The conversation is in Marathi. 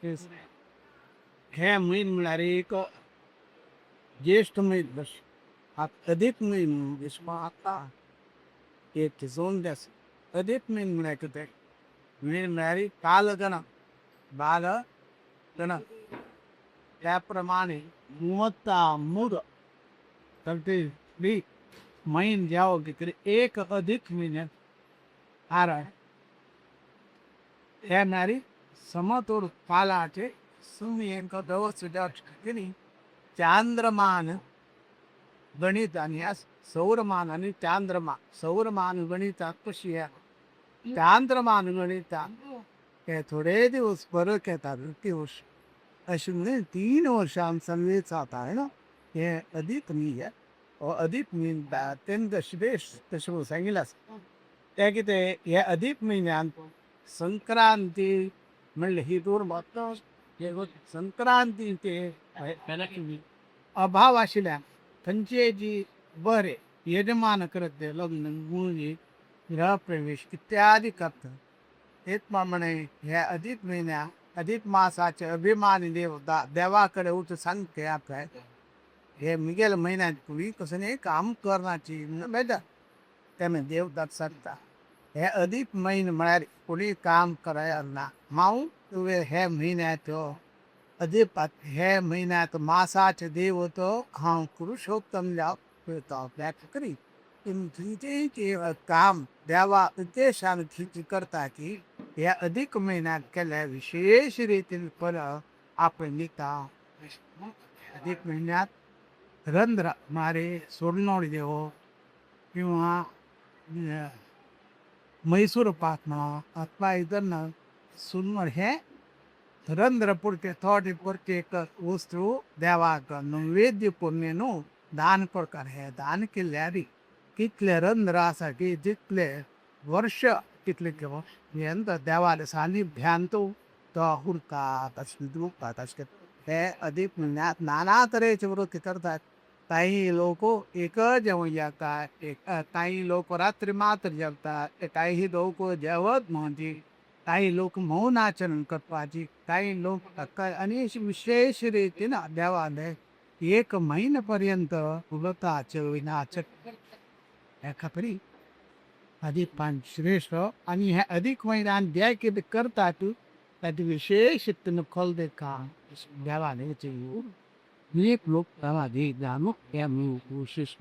हे महिन मिळणारे एक ज्येष्ठ महिन बस अधिक महिन आता एक झोन द्यास अधिक महिन मिळायचं ते महिन मिळाली काल गण बाल गण त्याप्रमाणे मुवत्ता मूड तर ते महिन द्यावं की एक अधिक महिन्यात आरा येणारी समतोड कालाचे सुमियंक दवसुनी चांद्रमान गणित आणि सौरमान आणि चांद्रमान सौरमान गणितात कशी आहे चांद्रमान गणितात हे थोडे दिवस फरक येतात दिवस अशी म्हणजे 3 वर्षांचा आता आहे ना हे अधिक मी आहे अधिक मी अत्यंत श्रेष्ठ तसं सांगितलं त्या की ते हे अधिक महिन्यात संक्रांती म्हणले ही दूर बघतो संक्रांती ते अभाव आशिल्या त्यांचे जी बरे यजमान करते लग्न मुली गृहप्रवेश इत्यादी करतात तेच म्हणे ह्या अधिक महिन्या अधिक मासाचे अभिमानी देवाकडे उठ सांगते आपल्या हे मिगेल महिन्यात तुम्ही कसं नाही काम करण्याची बेटा त्यामुळे देवदात सांगता हे अधिक महिने म्हणाले कोणी काम करायला ना माऊ तुवे हे महिन्यात अधिक हे महिन्यात मासाचे देव होतो हा पुरुषोत्तम आपल्या करी काम देवा उद्देशाने करता की या अधिक महिन्यात केल्या विशेष रीतीने फल आपण निघता अधिक महिन्यात रंध्र मारे सोडनोडी देव किंवा मैसूर पाक म्हणा अथवा ಇದನ್ನು सुनवर हे रंध्र पुरते थोडी पुरते एक वस्तू देवाक नैवेद्य पुण्यनु दान प्रकार हे दान केल्यारी कितले रंध्र असा की जितले वर्ष कितले किंवा यंत देवाला सानिध्यांतो तो हुडतात असे दुखतात असे हे अधिक महिन्यात नाना तऱ्हेचे व्रत करतात काही लोक एक जेवण जेवतात काही लोक रात्री मात्र जेवतात काही लोक जेवत म्हणजे काही लोक मौन आचरण करतात काही लोक आणि विशेष रीतीने देवाने 1 महिन्यापर्यंत व्रताचे विनाचक एखापरी अधिक पान श्रेष्ठ आणि ह्या अधिक महिन्यात द्या की करतात त्यात विशेष फल दे का देवाने एक लोक त्याला दे जाणू या मी विशेष